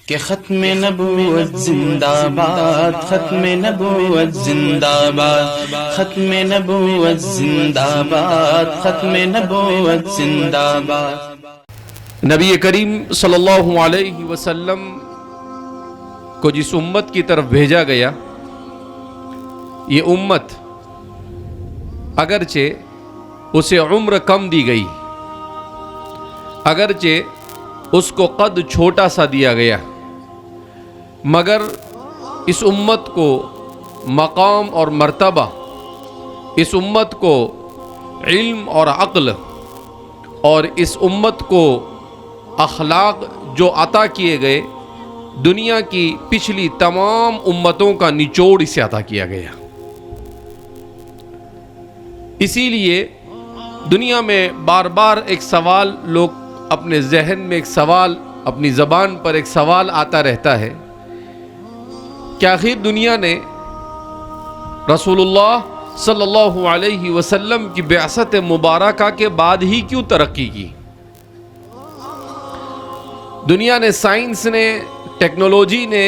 کہ ختم نبوت زندہ باد، ختم نبوت زندہ باد، ختم نبوت زندہ باد، ختم نبوت زندہ باد۔ نبی کریم صلی اللہ علیہ وسلم کو جس امت کی طرف بھیجا گیا، یہ امت اگرچہ اسے عمر کم دی گئی، اگرچہ اس کو قد چھوٹا سا دیا گیا، مگر اس امت کو مقام اور مرتبہ، اس امت کو علم اور عقل، اور اس امت کو اخلاق جو عطا کیے گئے، دنیا کی پچھلی تمام امتوں کا نچوڑ اسے عطا کیا گیا۔ اسی لیے دنیا میں بار بار ایک سوال، لوگ اپنے ذہن میں ایک سوال، اپنی زبان پر ایک سوال آتا رہتا ہے کہ آخر دنیا نے رسول اللہ صلی اللہ علیہ وسلم کی بعثت مبارکہ کے بعد ہی کیوں ترقی کی؟ دنیا نے، سائنس نے، ٹیکنالوجی نے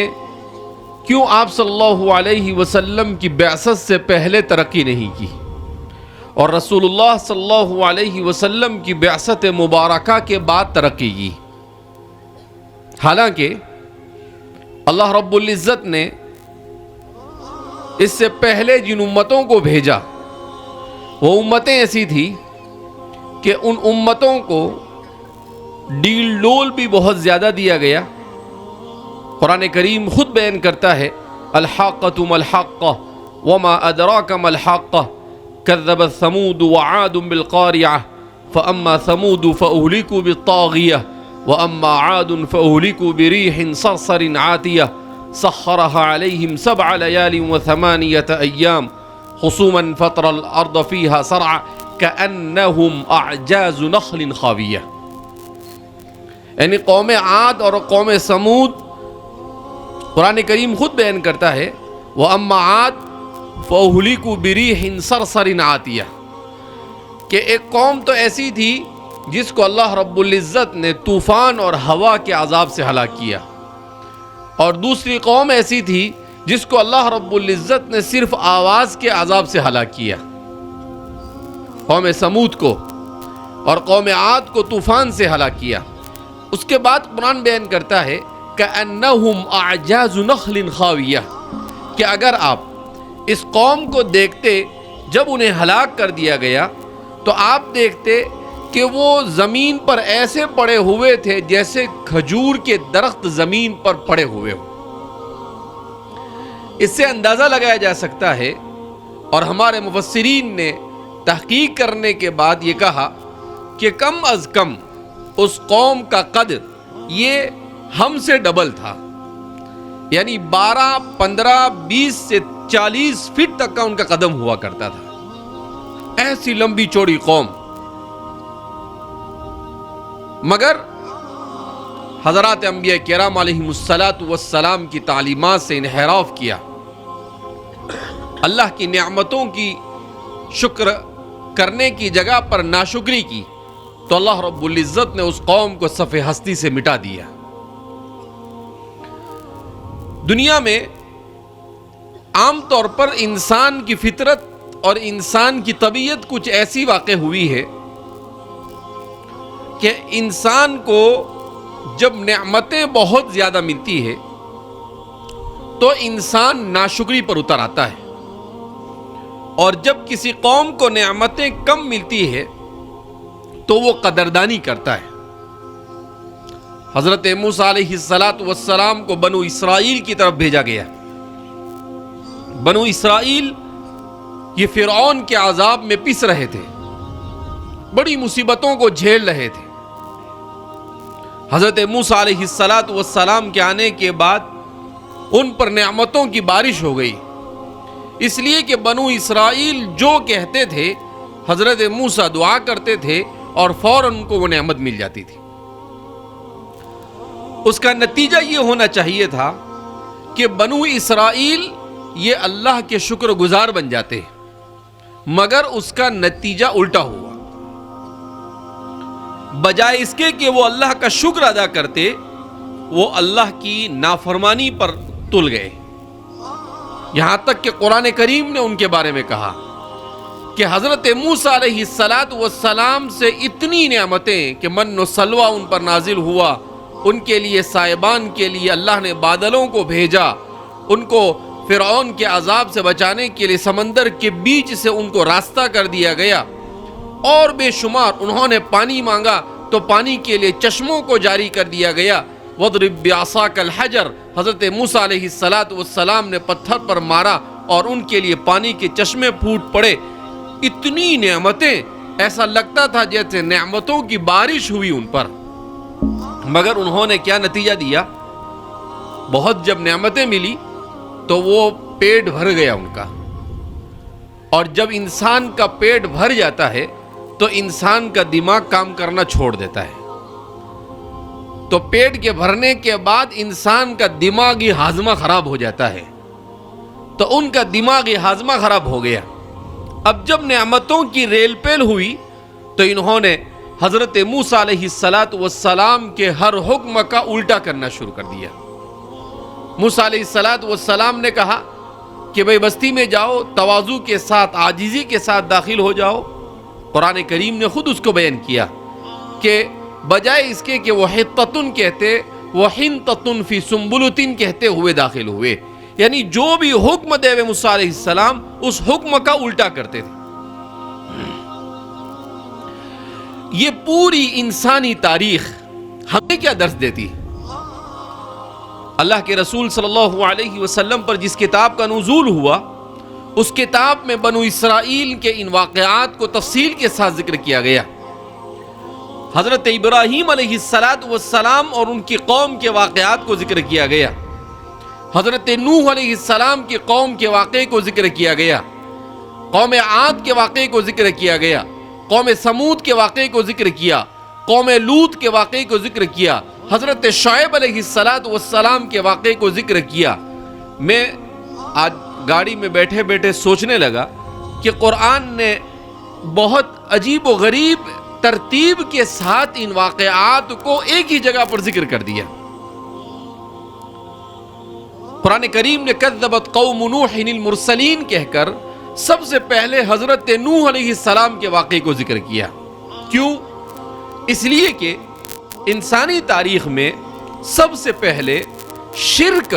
کیوں آپ صلی اللہ علیہ وسلم کی بعثت سے پہلے ترقی نہیں کی، اور رسول اللہ صلی اللہ علیہ وسلم کی بعثت مبارکہ کے بعد ترقی کی؟ حالانکہ اللہ رب العزت نے اس سے پہلے جن امتوں کو بھیجا، وہ امتیں ایسی تھی کہ ان امتوں کو ڈیل ڈول بھی بہت زیادہ دیا گیا۔ قرآن کریم خود بیان کرتا ہے، الحاقۃ ما الحاقۃ وما ادراک ما الحاقۃ کذبت ثمود وعاد بالقاریعہ فاما ثمود فاہلکوا بالطاغیہ واما عاد فاہلکوا بریح صرصر عاتیہ سخرها علیہم 7 لیال و8 ایام حسوما فطر الارض فیہا صرعا کأنہم اعجاز نخل خاویہ۔ یعنی قوم عاد اور قوم سمود، قرآن کریم خود بیان کرتا ہے، وَأَمَّا عَاد فَأُهْلِكُوا بِرِيحٍ صَرْصَرٍ عَاتِيَةٍ، کہ ایک قوم تو ایسی تھی جس کو اللہ رب العزت نے طوفان اور ہوا کے عذاب سے ہلاک کیا، اور دوسری قوم ایسی تھی جس کو اللہ رب العزت نے صرف آواز کے عذاب سے ہلاک کیا۔ قوم سمود کو اور قوم عاد کو طوفان سے ہلاک کیا۔ اس کے بعد قرآن بیان کرتا ہے کأنہم اعجاز نخل خاویہ، کہ اگر آپ اس قوم کو دیکھتے جب انہیں ہلاک کر دیا گیا تو آپ دیکھتے کہ وہ زمین پر ایسے پڑے ہوئے تھے جیسے کھجور کے درخت زمین پر پڑے ہوئے ہو۔ اس سے اندازہ لگایا جا سکتا ہے، اور ہمارے مفسرین نے تحقیق کرنے کے بعد یہ کہا کہ کم از کم اس قوم کا قد یہ ہم سے ڈبل تھا، یعنی 12، 15، 20 سے 40 فٹ تک کا ان کا قدم ہوا کرتا تھا۔ ایسی لمبی چوڑی قوم، مگر حضرات انبیاء کرام علیہم السلام کی تعلیمات سے انحراف کیا، اللہ کی نعمتوں کی شکر کرنے کی جگہ پر ناشکری کی، تو اللہ رب العزت نے اس قوم کو صف ہستی سے مٹا دیا۔ دنیا میں عام طور پر انسان کی فطرت اور انسان کی طبیعت کچھ ایسی واقع ہوئی ہے کہ انسان کو جب نعمتیں بہت زیادہ ملتی ہے تو انسان ناشکری پر اتر آتا ہے، اور جب کسی قوم کو نعمتیں کم ملتی ہے تو وہ قدردانی کرتا ہے۔ حضرت موسیٰ علیہ السلام کو بنو اسرائیل کی طرف بھیجا گیا۔ بنو اسرائیل یہ فرعون کے عذاب میں پس رہے تھے، بڑی مصیبتوں کو جھیل رہے تھے۔ حضرت موسیٰ علیہ السلام کے آنے کے بعد ان پر نعمتوں کی بارش ہو گئی، اس لیے کہ بنو اسرائیل جو کہتے تھے حضرت موسیٰ دعا کرتے تھے اور فوراً ان کو وہ نعمت مل جاتی تھی۔ اس کا نتیجہ یہ ہونا چاہیے تھا کہ بنو اسرائیل یہ اللہ کے شکر گزار بن جاتے، مگر اس کا نتیجہ الٹا ہوا۔ بجائے اس کے کہ وہ اللہ کا شکر ادا کرتے، وہ اللہ کی نافرمانی پر تل گئے. یہاں تک کہ قرآن کریم نے ان کے بارے میں کہا کہ حضرت موسیٰ علیہ السلام سے اتنی نعمتیں کہ من و سلوہ ان پر نازل ہوا، ان کے لیے سائبان کے لیے اللہ نے بادلوں کو بھیجا، ان کو فرعون کے عذاب سے بچانے کے لیے سمندر کے بیچ سے ان کو راستہ کر دیا گیا، اور بے شمار انہوں نے پانی مانگا تو پانی کے لیے چشموں کو جاری کر دیا گیا. وَاضْرِبْ بِعَصَاكَ الْحَجَرَ، حضرت موسیٰ علیہ السلام نے پتھر پر مارا اور ان کے لیے پانی کے چشمے پھوٹ پڑے. اتنی نعمتیں، ایسا لگتا تھا جیسے نعمتوں کی بارش ہوئی ان پر. مگر انہوں نے کیا نتیجہ دیا؟ بہت جب نعمتیں ملی تو وہ پیٹ بھر گیا ان کا. اور جب انسان کا پیٹ بھر جاتا ہے تو انسان کا دماغ کام کرنا چھوڑ دیتا ہے. تو پیٹ کے بھرنے کے بعد انسان کا دماغی ہاضمہ خراب ہو جاتا ہے. تو ان کا دماغی ہاضمہ خراب ہو گیا. اب جب نعمتوں کی ریل پیل ہوئی تو انہوں نے حضرت موسیٰ علیہ السلام کے ہر حکم کا الٹا کرنا شروع کر دیا. موسیٰ علیہ السلام نے کہا کہ بھئی بستی میں جاؤ، تواضع کے ساتھ، عاجزی کے ساتھ داخل ہو جاؤ. قرآن کریم نے خود اس کو بیان کیا کہ بجائے اس کے کہ وہ حطتن کہتے، وہ حنطتن فی سنبلتن کہتے ہوئے داخل ہوئے. یعنی جو بھی حکم دے ہوئے موسیٰ علیہ السلام اس حکم کا الٹا کرتے تھے. یہ پوری انسانی تاریخ ہمیں کیا درس دیتی؟ اللہ کے رسول صلی اللہ علیہ وسلم پر جس کتاب کا نزول ہوا، اس کتاب میں بنو اسرائیل کے ان واقعات کو تفصیل کے ساتھ ذکر کیا گیا. حضرت ابراہیم علیہ السلام اور ان کی قوم کے واقعات کو ذکر کیا گیا. حضرت نوح علیہ السلام کی قوم کے واقعے کو ذکر کیا گیا. قوم عاد کے واقعے کو ذکر کیا گیا. قوم سمود کے واقعے کو ذکر کیا. قوم لوط کے واقعے کو ذکر کیا. حضرت شعیب علیہ السلام کے واقعے کو ذکر کیا. میں آج گاڑی میں بیٹھے بیٹھے سوچنے لگا کہ قرآن نے بہت عجیب و غریب ترتیب کے ساتھ ان واقعات کو ایک ہی جگہ پر ذکر کر دیا. قرآن کریم نے کذبت قوم نوح المرسلین کہہ کر سب سے پہلے حضرت نوح علیہ السلام کے واقعے کو ذکر کیا. کیوں؟ اس لیے کہ انسانی تاریخ میں سب سے پہلے شرک،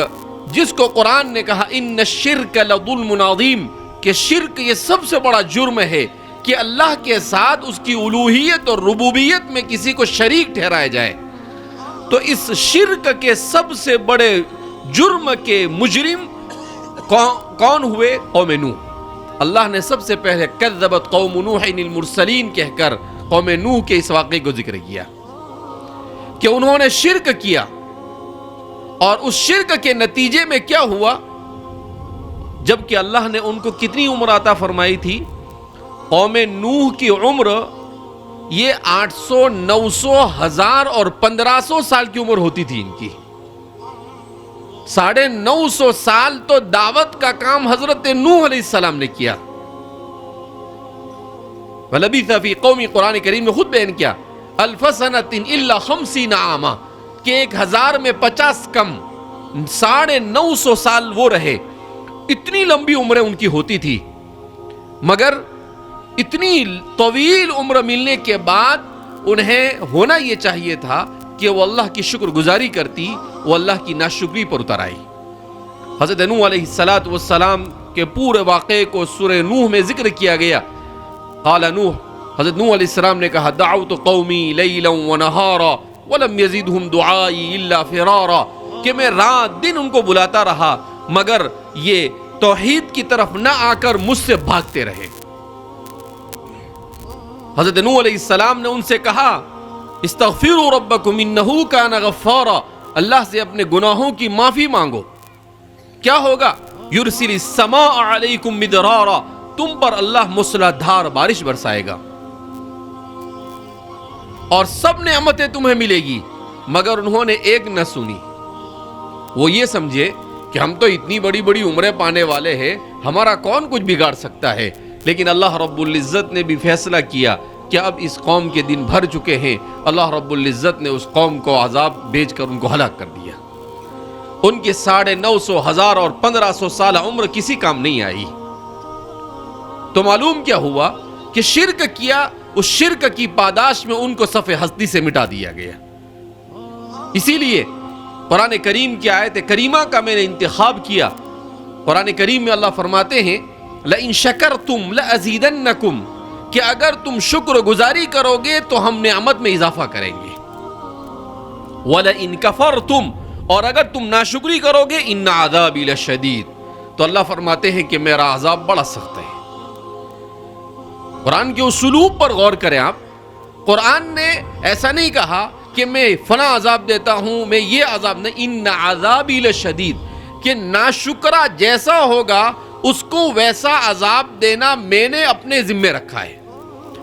جس کو قرآن نے کہا ان الشرک لظلم عظیم، کہ شرک یہ سب سے بڑا جرم ہے کہ اللہ کے ساتھ اس کی الوہیت اور ربوبیت میں کسی کو شریک ٹھہرایا جائے. تو اس شرک کے سب سے بڑے جرم کے مجرم کون ہوئے؟ قوم نوح. اللہ نے سب سے پہلے کذبت قوم نوح المرسلین کہہ کر قوم نوح کے اس واقعے کو ذکر کیا کہ انہوں نے شرک کیا. اور اس شرک کے نتیجے میں کیا ہوا؟ جبکہ اللہ نے ان کو کتنی عمر عطا فرمائی تھی؟ قوم نوح کی عمر یہ 800 900 1000 اور 1500 سال کی عمر ہوتی تھی ان کی. 950 سال تو دعوت کا کام حضرت نوح علیہ السلام نے کیا. وَلَبِثَ فِي قَوْمِ، قرآن کریم نے خود بیان کیا الف سنۃ الا 50 عاما، کہ 1000 میں 50 کم، 950 سال وہ رہے. اتنی لمبی عمریں ان کی ہوتی تھی. مگر اتنی طویل عمر ملنے کے بعد انہیں ہونا یہ چاہیے تھا کہ وہ اللہ کی شکر گزاری کرتی، وہ اللہ کی ناشکری پر اتر آئی. حضرت نوح علیہ السلام کے پورے واقعے کو سورہ نوح میں ذکر کیا گیا. قال نوح، حضرت نوح علیہ السلام نے کہا دعوت قومی لیلا ونہارا ولم یزدہم دعائی الا فرارا، کہ میں رات دن ان کو بلاتا رہا مگر یہ توحید کی طرف نہ آ کر مجھ سے بھاگتے رہے. حضرت نوح علیہ السلام نے ان سے کہا استغفروا ربکم انہ کان غفارا، اللہ سے اپنے گناہوں کی معافی مانگو. کیا ہوگا؟ یرسل السماء علیکم مدرارا، تم پر اللہ موسلا دھار بارش برسائے گا اور سب نعمتیں تمہیں ملے گی. مگر انہوں نے ایک نہ سنی. وہ یہ سمجھے کہ ہم تو اتنی بڑی بڑی عمریں پانے والے ہیں، ہمارا کون کچھ بگاڑ سکتا ہے. لیکن اللہ رب العزت نے بھی فیصلہ کیا کہ اب اس قوم کے دن بھر چکے ہیں، اللہ رب العزت نے اس قوم کو عذاب بھیج کر ان کو ہلاک کر دیا۔ ان کے 950 ہزار اور 1500 سال عمر کسی کام نہیں آئی۔ تو معلوم کیا ہوا کہ شرک کیا، اس شرک کی پاداش میں ان کو صف ہستی سے مٹا دیا گیا۔ اسی لیے قرآن کریم کی آیت کریمہ کا میں نے انتخاب کیا۔ قرآن کریم میں اللہ فرماتے ہیں لَإِن شَكَرْتُمْ لَأَزِيدَنَّكُمْ، کہ اگر تم شکر گزاری کرو گے تو ہم نعمت میں اضافہ کریں گے۔ وَلَئِن كَفَرْتُمْ، اور اگر تم ناشکری کرو گے إِنَّ عَذَابِي لَشَدِيدٌ، تو اللہ فرماتے ہیں کہ میرا عذاب بڑا سخت ہے۔ قرآن کے اسلوب پر غور کریں آپ۔ قرآن نے ایسا نہیں کہا کہ میں فلاں عذاب دیتا ہوں، میں یہ عذاب نہیں، ان عذابی لشدید، کہ ناشکرا جیسا ہوگا اس کو ویسا عذاب دینا میں نے اپنے ذمے رکھا ہے،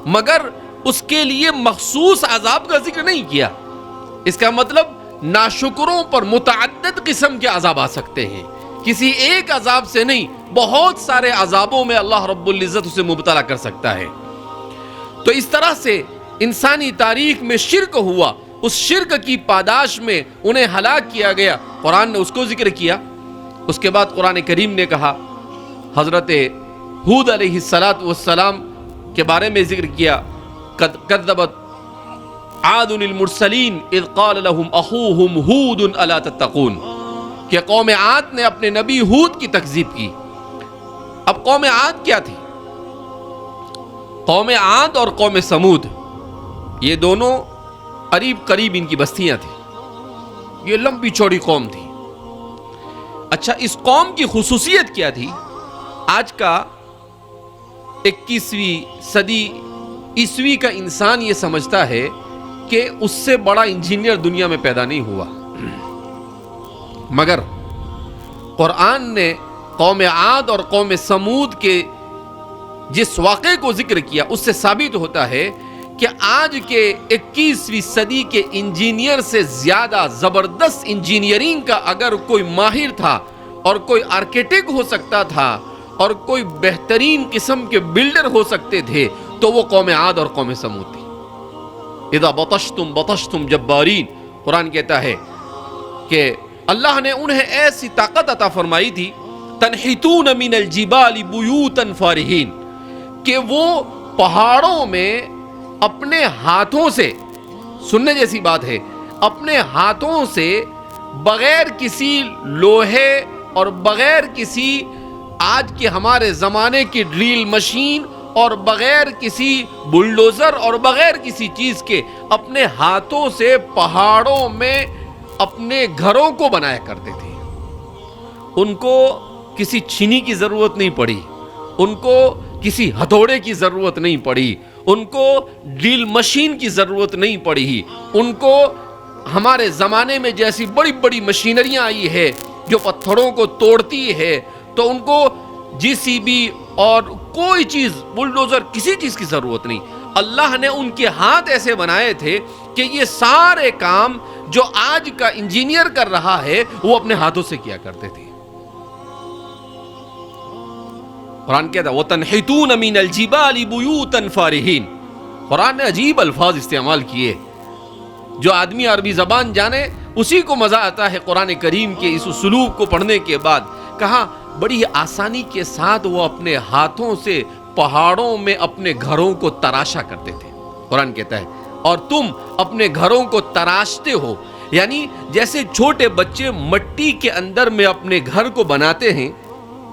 مگر اس کے لیے مخصوص عذاب کا ذکر نہیں کیا۔ اس کا مطلب ناشکروں پر متعدد قسم کے عذاب آ سکتے ہیں، کسی ایک عذاب سے نہیں، بہت سارے عذابوں میں اللہ رب العزت اسے مبتلا کر سکتا ہے۔ تو اس طرح سے انسانی تاریخ میں شرک ہوا، اس شرک کی پاداش میں انہیں ہلاک کیا گیا، قرآن نے اس کو ذکر کیا۔ اس کے بعد قرآن کریم نے کہا، حضرت ہود علیہ السلام کے بارے میں ذکر کیا، کذبت عاد المرسلین اذ قال لهم اخوهم ہود الا تتقون، کہ قوم عاد نے اپنے نبی ہود کی تکذیب کی۔ اب قوم عاد کیا تھی؟ قوم عاد اور قوم سمود، یہ دونوں قریب قریب ان کی بستیاں تھیں، یہ لمبی چوڑی قوم تھی۔ اچھا، اس قوم کی خصوصیت کیا تھی؟ آج کا 21ویں صدی عیسوی کا انسان یہ سمجھتا ہے کہ اس سے بڑا انجینئر دنیا میں پیدا نہیں ہوا، مگر قرآن نے قوم عاد اور قوم سمود کے جس واقعے کو ذکر کیا اس سے ثابت ہوتا ہے کہ آج کے 21ویں صدی کے انجینئر سے زیادہ زبردست انجینئرنگ کا اگر کوئی ماہر تھا اور کوئی آرکیٹیکٹ ہو سکتا تھا اور کوئی بہترین قسم کے بلڈر ہو سکتے تھے تو وہ قوم عاد اور قوم سمود تھی۔ اذا بطشتم بطشتم جبارین، قرآن کہتا ہے کہ اللہ نے انہیں ایسی طاقت عطا فرمائی تھی، تنحتون من الجبال بیوتا فارہین، کہ وہ پہاڑوں میں اپنے ہاتھوں سے، سننے جیسی بات ہے، اپنے ہاتھوں سے بغیر کسی لوہے اور بغیر کسی آج کے ہمارے زمانے کی ڈرل مشین اور بغیر کسی بلڈوزر اور بغیر کسی چیز کے اپنے ہاتھوں سے پہاڑوں میں اپنے گھروں کو بنایا کرتے تھے۔ ان کو کسی چھینی کی ضرورت نہیں پڑی، ان کو کسی ہتھوڑے کی ضرورت نہیں پڑی، ان کو ڈرل مشین کی ضرورت نہیں پڑی، ان کو ہمارے زمانے میں جیسی بڑی بڑی مشینریاں آئی ہے جو پتھروں کو توڑتی ہے، تو ان کو جی سی بی اور کوئی چیز بلڈوزر کسی چیز کی ضرورت نہیں۔ اللہ نے ان کے ہاتھ ایسے بنائے تھے کہ یہ سارے کام جو آج کا انجینئر کر رہا ہے وہ اپنے ہاتھوں سے کیا کرتے تھے۔ قرآن کہتا ہے وَتَنْحِتُونَ مِنَ الْجِبَالِ بُيُوتًا فَارِهِينَ، قرآن نے عجیب الفاظ استعمال کیے، جو آدمی عربی زبان جانے اسی کو مزہ آتا ہے قرآن کریم کے اس اسلوب کو پڑھنے کے بعد۔ کہا بڑی آسانی کے ساتھ وہ اپنے ہاتھوں سے پہاڑوں میں اپنے گھروں کو تراشا کرتے تھے۔ قرآن کہتا ہے اور تم اپنے گھروں کو تراشتے ہو، یعنی جیسے چھوٹے بچے مٹی کے اندر میں اپنے گھر کو بناتے ہیں۔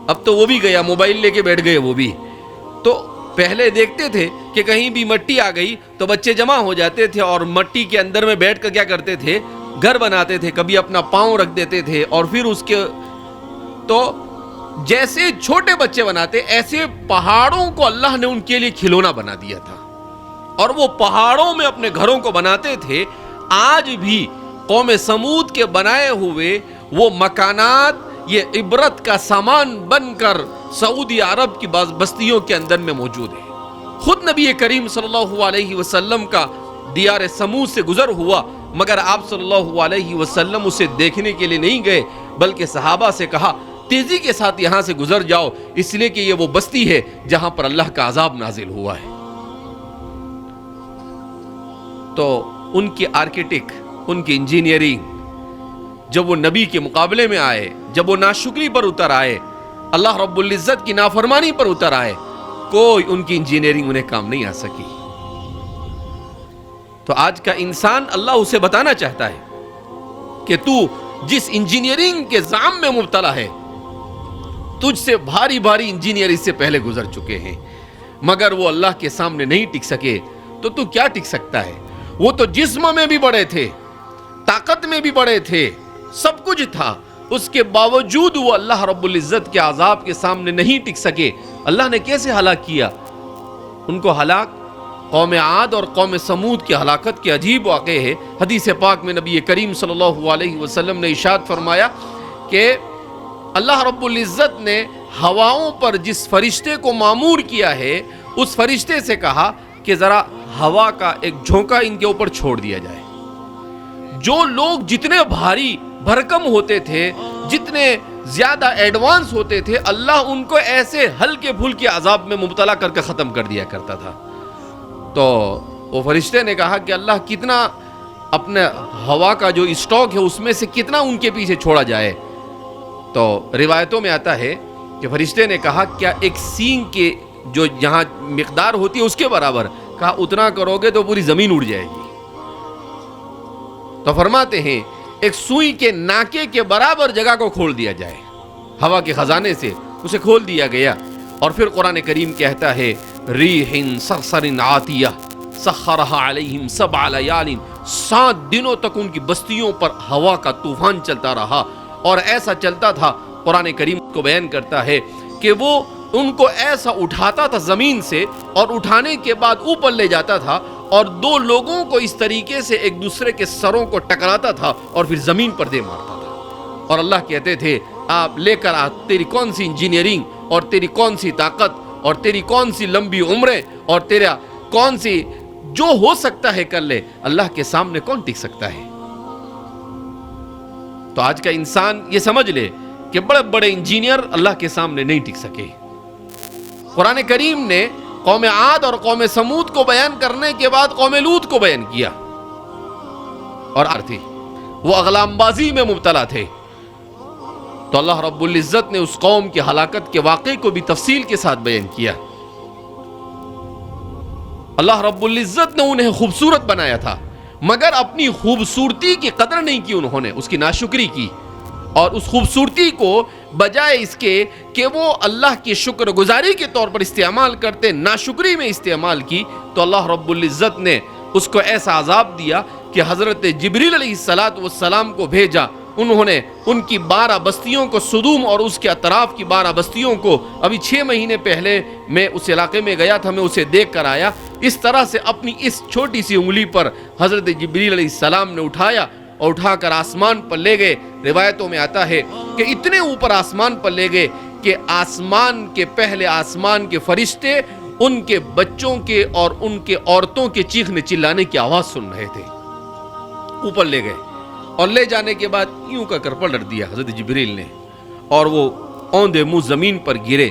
اب تو وہ بھی گیا، موبائل لے کے بیٹھ گئے وہ بھی، تو پہلے دیکھتے تھے کہ کہیں بھی مٹی آ گئی تو بچے جمع ہو جاتے تھے اور مٹی کے اندر میں بیٹھ کر کیا کرتے تھے، گھر بناتے تھے، کبھی اپنا پاؤں رکھ دیتے تھے، اور پھر اس کے تو جیسے چھوٹے بچے بناتے ایسے پہاڑوں کو اللہ نے ان کے لیے کھلونا بنا دیا تھا، اور وہ پہاڑوں میں اپنے گھروں کو بناتے تھے۔ آج بھی قوم سمود کے بنائے ہوئے وہ مکانات یہ عبرت کا سامان بن کر سعودی عرب کی بستیوں کے اندر میں موجود ہے۔ خود نبی کریم صلی اللہ علیہ وسلم کا دیار سمود سے گزر ہوا، مگر آپ صلی اللہ علیہ وسلم اسے دیکھنے کے لیے نہیں گئے، بلکہ صحابہ سے کہا تیزی کے ساتھ یہاں سے گزر جاؤ، اس لیے کہ یہ وہ بستی ہے جہاں پر اللہ کا عذاب نازل ہوا ہے۔ تو ان کی آرکیٹیکٹ، ان کی انجینئرنگ، جب وہ نبی کے مقابلے میں آئے، جب وہ ناشکری پر اتر آئے، اللہ رب العزت کی نافرمانی پر اتر آئے، کوئی ان کی انجینئرنگ انہیں کام نہیں آ سکی۔ تو آج کا انسان اللہ اسے بتانا چاہتا ہے کہ تو جس انجینئرنگ کے زعم میں مبتلا ہے، تجھ سے بھاری بھاری انجینئر اس سے پہلے گزر چکے ہیں، مگر وہ اللہ کے سامنے نہیں ٹک سکے، تو کیا ٹک سکتا ہے؟ وہ تو جسم میں بھی بڑے تھے، طاقت میں بھی بڑے تھے، سب کچھ تھا، اس کے باوجود وہ اللہ رب العزت کے عذاب کے سامنے نہیں ٹک سکے۔ اللہ نے کیسے ہلاک کیا ان کو؟ ہلاک قوم عاد اور قوم سمود کی ہلاکت کے عجیب واقعے ہے۔ حدیث پاک میں نبی کریم صلی اللہ علیہ وسلم نے ارشاد فرمایا کہ اللہ رب العزت نے ہواؤں پر جس فرشتے کو مامور کیا ہے، اس فرشتے سے کہا کہ ذرا ہوا کا ایک جھونکا ان کے اوپر چھوڑ دیا جائے۔ جو لوگ جتنے بھاری بھرکم ہوتے تھے، جتنے زیادہ ایڈوانس ہوتے تھے، اللہ ان کو ایسے ہلکے پھلکے عذاب میں مبتلا کر کے ختم کر دیا کرتا تھا۔ تو وہ فرشتے نے کہا کہ اللہ کتنا اپنے ہوا کا جو اسٹاک ہے اس میں سے کتنا ان کے پیچھے چھوڑا جائے؟ تو روایتوں میں آتا ہے کہ فرشتے نے کہا کیا ایک سینگ کے جو یہاں مقدار ہوتی ہے اس کے برابر؟ کہا اتنا کرو گے تو پوری زمین اڑ جائے گی۔ تو فرماتے ہیں ایک سوئی کے ناکے کے برابر جگہ کو کھول دیا جائے، ہوا کے خزانے سے اسے کھول دیا گیا۔ اور پھر قرآن کریم کہتا ہے ریح صرصر عاتیہ سخرها علیہم 7 لیال، 7 دنوں تک ان کی بستیوں پر ہوا کا طوفان چلتا رہا، اور ایسا چلتا تھا، قرآن کریم کو بیان کرتا ہے کہ وہ ان کو ایسا اٹھاتا تھا زمین سے، اور اٹھانے کے بعد اوپر لے جاتا تھا، اور 2 لوگوں کو اس طریقے سے ایک دوسرے کے سروں کو ٹکراتا تھا اور پھر زمین پر دے مارتا تھا۔ اور اللہ کہتے تھے آپ لے کر آ، تیری کون سی انجینئرنگ اور تیری کون سی طاقت اور تیری کون سی لمبی عمریں اور تیرا کون سی جو ہو سکتا ہے کر لے، اللہ کے سامنے کون ٹک سکتا ہے؟ تو آج کا انسان یہ سمجھ لے کہ بڑے بڑے انجینئر اللہ کے سامنے نہیں ٹک سکے۔ قرآن کریم نے قوم عاد اور قوم سمود کو بیان کرنے کے بعد قوم لوط کو بیان کیا، اور تھی وہ اغلام بازی میں مبتلا تھے۔ تو اللہ رب العزت نے اس قوم کی ہلاکت کے واقعے کو بھی تفصیل کے ساتھ بیان کیا۔ اللہ رب العزت نے انہیں خوبصورت بنایا تھا، مگر اپنی خوبصورتی کی قدر نہیں کی، انہوں نے اس کی ناشکری کی، اور اس خوبصورتی کو بجائے اس کے کہ وہ اللہ کی شکر گزاری کے طور پر استعمال کرتے، ناشکری میں استعمال کی، تو اللہ رب العزت نے اس کو ایسا عذاب دیا کہ حضرت جبریل علیہ السلام کو بھیجا۔ انہوں نے ان کی 12 بستیوں کو، صدوم اور اس کے اطراف کی 12 بستیوں کو، ابھی 6 مہینے پہلے میں اس علاقے میں گیا تھا، میں اسے دیکھ کر آیا، اس طرح سے اپنی اس چھوٹی سی انگلی پر حضرت جبریل علیہ السلام نے اٹھایا اور اٹھا کر آسمان پر لے گئے۔ روایتوں میں آتا ہے کہ اتنے اوپر آسمان پر لے گئے کہ آسمان کے پہلے آسمان کے فرشتے ان کے بچوں کے اور ان کے عورتوں کے چیخنے چلانے کی آواز سن رہے تھے۔ اوپر لے گئے اور لے جانے کے بعد یوں کا کر پلٹ دیا حضرت جبریل نے، اور وہ اوندے منہ زمین پر گرے۔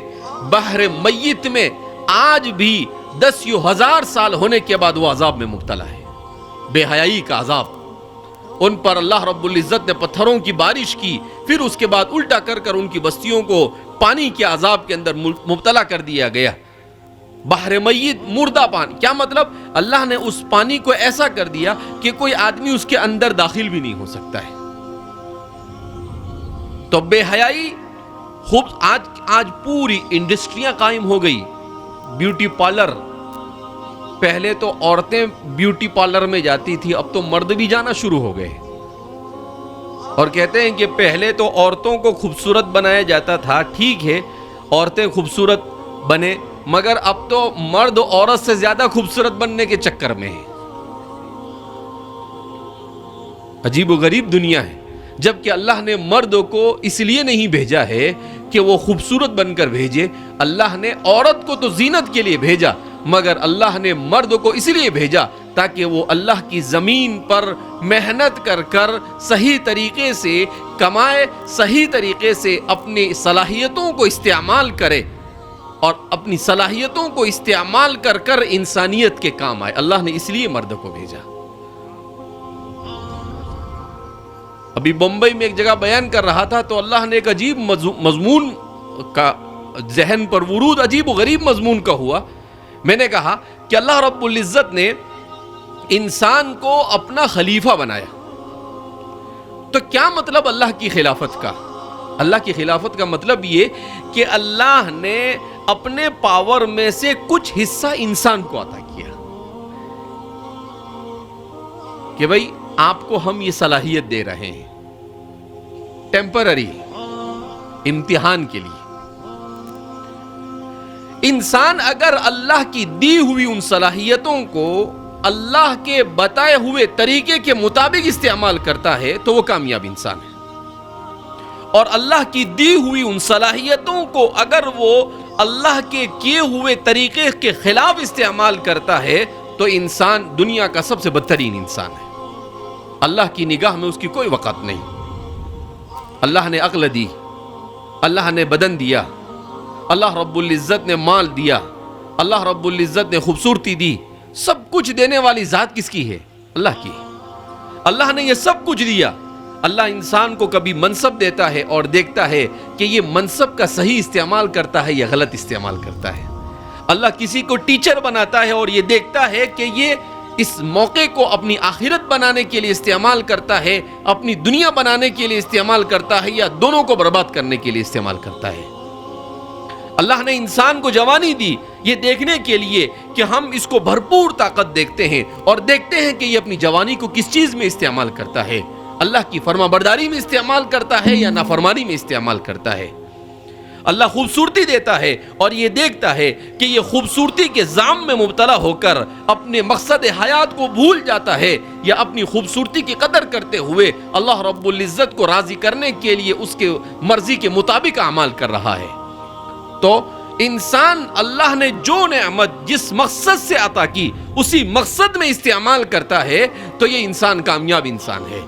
بحر میت میں آج بھی 10,000 سال ہونے کے بعد وہ عذاب میں مبتلا ہے، بے حیائی کا عذاب۔ ان پر اللہ رب العزت نے پتھروں کی بارش کی، پھر اس کے بعد الٹا کر کر ان کی بستیوں کو پانی کے عذاب کے اندر مبتلا کر دیا گیا۔ بحر میت، مردہ پانی، کیا مطلب؟ اللہ نے اس پانی کو ایسا کر دیا کہ کوئی آدمی اس کے اندر داخل بھی نہیں ہو سکتا ہے۔ تو بے حیائی خوب آج پوری انڈسٹریاں قائم ہو گئی، بیوٹی پارلر۔ پہلے تو عورتیں بیوٹی پارلر میں جاتی تھی، اب تو مرد بھی جانا شروع ہو گئے، اور کہتے ہیں کہ پہلے تو عورتوں کو خوبصورت بنایا جاتا تھا، ٹھیک ہے عورتیں خوبصورت بنے، مگر اب تو مرد عورت سے زیادہ خوبصورت بننے کے چکر میں ہے۔ عجیب و غریب دنیا ہے، جبکہ اللہ نے مرد کو اس لیے نہیں بھیجا ہے کہ وہ خوبصورت بن کر بھیجے، اللہ نے عورت کو تو زینت کے لیے بھیجا، مگر اللہ نے مرد کو اس لیے بھیجا تاکہ وہ اللہ کی زمین پر محنت کر کر صحیح طریقے سے کمائے، صحیح طریقے سے اپنی صلاحیتوں کو استعمال کرے، اور اپنی صلاحیتوں کو استعمال کر کر انسانیت کے کام آئے۔ اللہ نے اس لیے مرد کو بھیجا۔ ابھی بمبئی میں ایک جگہ بیان کر رہا تھا تو اللہ نے ایک عجیب مضمون کا ذہن پر ورود عجیب و غریب مضمون کا ہوا. میں نے کہا کہ اللہ رب العزت نے انسان کو اپنا خلیفہ بنایا، تو کیا مطلب اللہ کی خلافت کا؟ اللہ کی خلافت کا مطلب یہ کہ اللہ نے اپنے پاور میں سے کچھ حصہ انسان کو عطا کیا کہ بھئی آپ کو ہم یہ صلاحیت دے رہے ہیں ٹیمپرری امتحان کے لیے. انسان اگر اللہ کی دی ہوئی ان صلاحیتوں کو اللہ کے بتائے ہوئے طریقے کے مطابق استعمال کرتا ہے تو وہ کامیاب انسان ہے، اور اللہ کی دی ہوئی ان صلاحیتوں کو اگر وہ اللہ کے کیے ہوئے طریقے کے خلاف استعمال کرتا ہے تو انسان دنیا کا سب سے بدترین انسان ہے. اللہ کی نگاہ میں اس کی کوئی وقت نہیں. اللہ نے عقل دی، اللہ نے بدن دیا، اللہ رب العزت نے مال دیا، اللہ رب العزت نے خوبصورتی دی. سب کچھ دینے والی ذات کس کی ہے؟ اللہ کی. اللہ نے یہ سب کچھ دیا. اللہ انسان کو کبھی منصب دیتا ہے اور دیکھتا ہے کہ یہ منصب کا صحیح استعمال کرتا ہے یا غلط استعمال کرتا ہے. اللہ کسی کو ٹیچر بناتا ہے اور یہ دیکھتا ہے کہ یہ اس موقع کو اپنی آخرت بنانے کے لیے استعمال کرتا ہے، اپنی دنیا بنانے کے لیے استعمال کرتا ہے، یا دونوں کو برباد کرنے کے لیے استعمال کرتا ہے. اللہ نے انسان کو جوانی دی یہ دیکھنے کے لیے کہ ہم اس کو بھرپور طاقت دیکھتے ہیں اور دیکھتے ہیں کہ یہ اپنی جوانی کو کس چیز میں استعمال کرتا ہے، اللہ کی فرما برداری میں استعمال کرتا ہے یا نافرمانی میں استعمال کرتا ہے. اللہ خوبصورتی دیتا ہے اور یہ دیکھتا ہے کہ یہ خوبصورتی کے زام میں مبتلا ہو کر اپنے مقصد حیات کو بھول جاتا ہے یا اپنی خوبصورتی کی قدر کرتے ہوئے اللہ رب العزت کو راضی کرنے کے لیے اس کے مرضی کے مطابق اعمال کر رہا ہے. تو انسان اللہ نے جو نعمت جس مقصد سے عطا کی اسی مقصد میں استعمال کرتا ہے تو یہ انسان کامیاب انسان ہے.